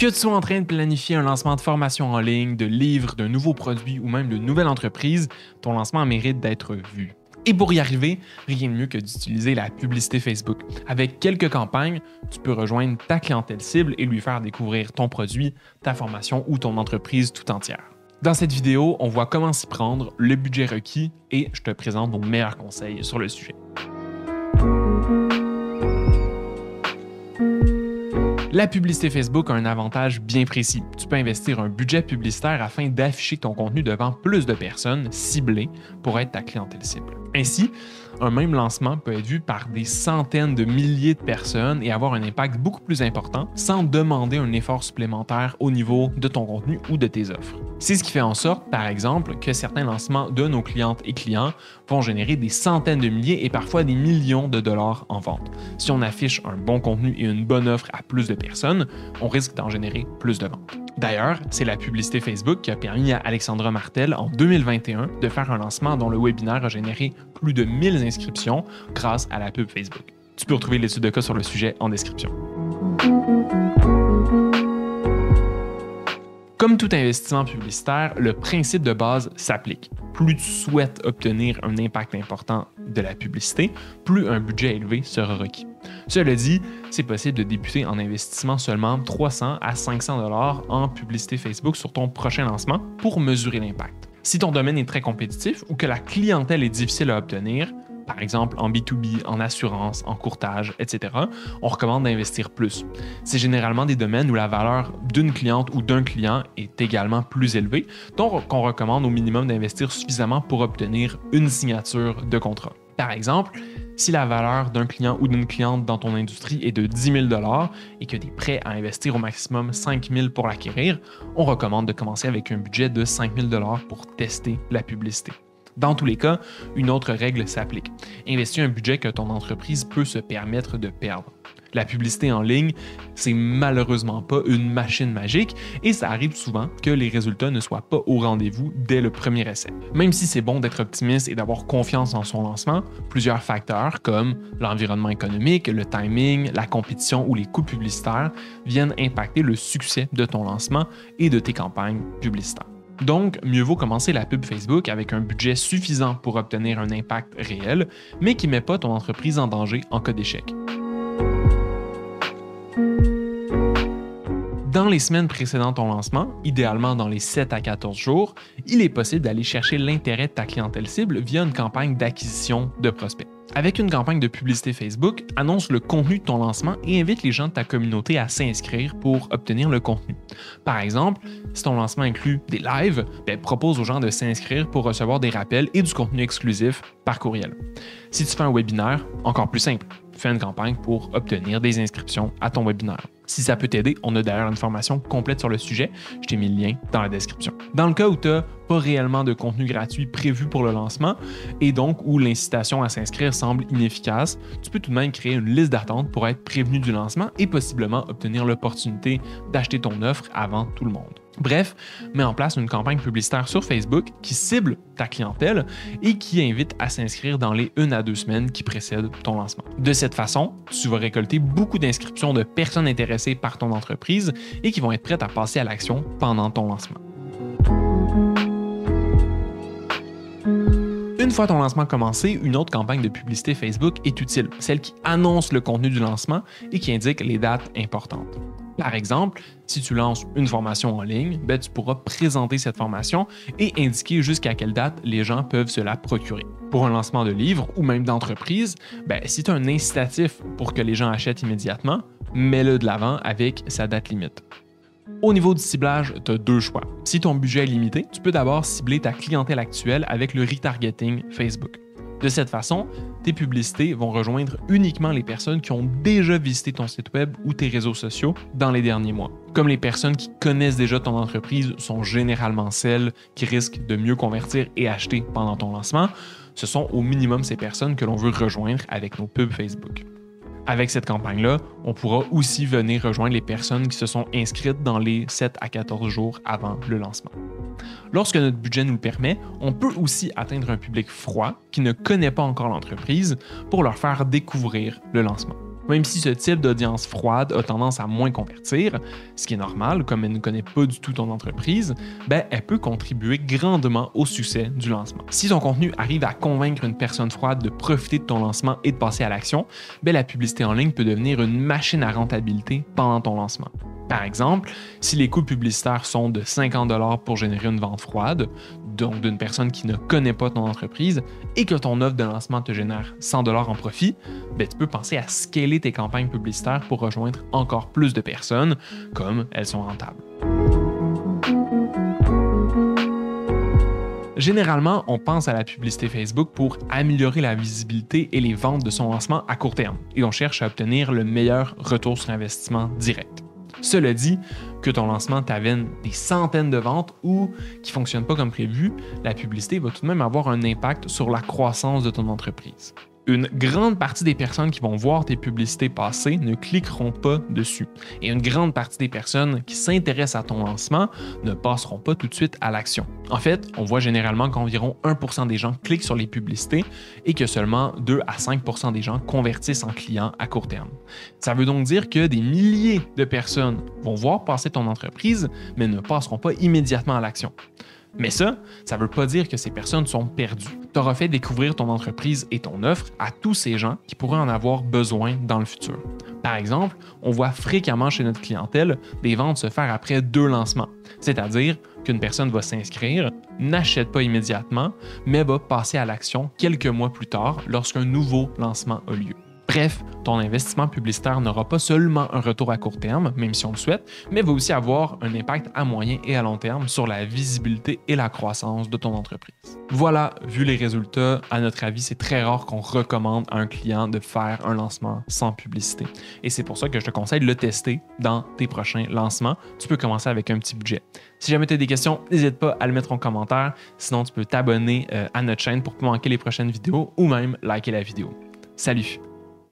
Que tu sois en train de planifier un lancement de formation en ligne, de livres, d'un nouveau produit ou même de nouvelle entreprise, ton lancement mérite d'être vu. Et pour y arriver, rien de mieux que d'utiliser la publicité Facebook. Avec quelques campagnes, tu peux rejoindre ta clientèle cible et lui faire découvrir ton produit, ta formation ou ton entreprise tout entière. Dans cette vidéo, on voit comment s'y prendre, le budget requis et je te présente nos meilleurs conseils sur le sujet. La publicité Facebook a un avantage bien précis. Tu peux investir un budget publicitaire afin d'afficher ton contenu devant plus de personnes ciblées pour être ta clientèle cible. Ainsi, un même lancement peut être vu par des centaines de milliers de personnes et avoir un impact beaucoup plus important sans demander un effort supplémentaire au niveau de ton contenu ou de tes offres. C'est ce qui fait en sorte, par exemple, que certains lancements de nos clientes et clients vont générer des centaines de milliers et parfois des millions de dollars en vente. Si on affiche un bon contenu et une bonne offre à plus de personnes, on risque d'en générer plus de ventes. D'ailleurs, c'est la publicité Facebook qui a permis à Alexandra Martel en 2021 de faire un lancement dont le webinaire a généré plus de 1000 inscriptions grâce à la pub Facebook. Tu peux retrouver l'étude de cas sur le sujet en description. Comme tout investissement publicitaire, le principe de base s'applique. Plus tu souhaites obtenir un impact important de la publicité, plus un budget élevé sera requis. Cela dit, c'est possible de débuter en investissement seulement 300 à 500 $ en publicité Facebook sur ton prochain lancement pour mesurer l'impact. Si ton domaine est très compétitif ou que la clientèle est difficile à obtenir, par exemple en B2B, en assurance, en courtage, etc., on recommande d'investir plus. C'est généralement des domaines où la valeur d'une cliente ou d'un client est également plus élevée, donc on recommande au minimum d'investir suffisamment pour obtenir une signature de contrat. Par exemple, si la valeur d'un client ou d'une cliente dans ton industrie est de 10 000 $ et que tu es prêt à investir au maximum 5 000 pour l'acquérir, on recommande de commencer avec un budget de 5 000 $ pour tester la publicité. Dans tous les cas, une autre règle s'applique. Investis un budget que ton entreprise peut se permettre de perdre. La publicité en ligne, c'est malheureusement pas une machine magique et ça arrive souvent que les résultats ne soient pas au rendez-vous dès le premier essai. Même si c'est bon d'être optimiste et d'avoir confiance en son lancement, plusieurs facteurs comme l'environnement économique, le timing, la compétition ou les coûts publicitaires viennent impacter le succès de ton lancement et de tes campagnes publicitaires. Donc, mieux vaut commencer la pub Facebook avec un budget suffisant pour obtenir un impact réel, mais qui ne met pas ton entreprise en danger en cas d'échec. Dans les semaines précédant ton lancement, idéalement dans les 7 à 14 jours, il est possible d'aller chercher l'intérêt de ta clientèle cible via une campagne d'acquisition de prospects. Avec une campagne de publicité Facebook, annonce le contenu de ton lancement et invite les gens de ta communauté à s'inscrire pour obtenir le contenu. Par exemple, si ton lancement inclut des lives, propose aux gens de s'inscrire pour recevoir des rappels et du contenu exclusif par courriel. Si tu fais un webinaire, encore plus simple, fais une campagne pour obtenir des inscriptions à ton webinaire. Si ça peut t'aider, on a d'ailleurs une formation complète sur le sujet, je t'ai mis le lien dans la description. Dans le cas où tu n'as pas réellement de contenu gratuit prévu pour le lancement et donc où l'incitation à s'inscrire semble inefficace, tu peux tout de même créer une liste d'attente pour être prévenu du lancement et possiblement obtenir l'opportunité d'acheter ton offre avant tout le monde. Bref, mets en place une campagne publicitaire sur Facebook qui cible ta clientèle et qui invite à s'inscrire dans les 1 à 2 semaines qui précèdent ton lancement. De cette façon, tu vas récolter beaucoup d'inscriptions de personnes intéressées par ton entreprise et qui vont être prêtes à passer à l'action pendant ton lancement. Une fois ton lancement commencé, une autre campagne de publicité Facebook est utile, celle qui annonce le contenu du lancement et qui indique les dates importantes. Par exemple, si tu lances une formation en ligne, tu pourras présenter cette formation et indiquer jusqu'à quelle date les gens peuvent se la procurer. Pour un lancement de livre ou même d'entreprise, si tu as un incitatif pour que les gens achètent immédiatement, mets-le de l'avant avec sa date limite. Au niveau du ciblage, tu as 2 choix. Si ton budget est limité, tu peux d'abord cibler ta clientèle actuelle avec le retargeting Facebook. De cette façon, tes publicités vont rejoindre uniquement les personnes qui ont déjà visité ton site web ou tes réseaux sociaux dans les derniers mois. Comme les personnes qui connaissent déjà ton entreprise sont généralement celles qui risquent de mieux convertir et acheter pendant ton lancement, ce sont au minimum ces personnes que l'on veut rejoindre avec nos pubs Facebook. Avec cette campagne-là, on pourra aussi venir rejoindre les personnes qui se sont inscrites dans les 7 à 14 jours avant le lancement. Lorsque notre budget nous le permet, on peut aussi atteindre un public froid qui ne connaît pas encore l'entreprise pour leur faire découvrir le lancement. Même si ce type d'audience froide a tendance à moins convertir, ce qui est normal, comme elle ne connaît pas du tout ton entreprise, elle peut contribuer grandement au succès du lancement. Si ton contenu arrive à convaincre une personne froide de profiter de ton lancement et de passer à l'action, la publicité en ligne peut devenir une machine à rentabilité pendant ton lancement. Par exemple, si les coûts publicitaires sont de 50 $ pour générer une vente froide, donc d'une personne qui ne connaît pas ton entreprise, et que ton offre de lancement te génère 100 $ en profit, tu peux penser à scaler tes campagnes publicitaires pour rejoindre encore plus de personnes, comme elles sont rentables. Généralement, on pense à la publicité Facebook pour améliorer la visibilité et les ventes de son lancement à court terme, et on cherche à obtenir le meilleur retour sur investissement direct. Cela dit, que ton lancement t'amène des centaines de ventes ou qui ne fonctionne pas comme prévu, la publicité va tout de même avoir un impact sur la croissance de ton entreprise. Une grande partie des personnes qui vont voir tes publicités passer ne cliqueront pas dessus. Et une grande partie des personnes qui s'intéressent à ton lancement ne passeront pas tout de suite à l'action. En fait, on voit généralement qu'environ 1% des gens cliquent sur les publicités et que seulement 2 à 5% des gens convertissent en clients à court terme. Ça veut donc dire que des milliers de personnes vont voir passer ton entreprise, mais ne passeront pas immédiatement à l'action. Mais ça ne veut pas dire que ces personnes sont perdues. Tu auras fait découvrir ton entreprise et ton offre à tous ces gens qui pourraient en avoir besoin dans le futur. Par exemple, on voit fréquemment chez notre clientèle des ventes se faire après 2 lancements, c'est-à-dire qu'une personne va s'inscrire, n'achète pas immédiatement, mais va passer à l'action quelques mois plus tard lorsqu'un nouveau lancement a lieu. Bref, ton investissement publicitaire n'aura pas seulement un retour à court terme, même si on le souhaite, mais va aussi avoir un impact à moyen et à long terme sur la visibilité et la croissance de ton entreprise. Voilà, vu les résultats, à notre avis, c'est très rare qu'on recommande à un client de faire un lancement sans publicité. Et c'est pour ça que je te conseille de le tester dans tes prochains lancements. Tu peux commencer avec un petit budget. Si jamais tu as des questions, n'hésite pas à le mettre en commentaire. Sinon, tu peux t'abonner à notre chaîne pour ne pas manquer les prochaines vidéos ou même liker la vidéo. Salut!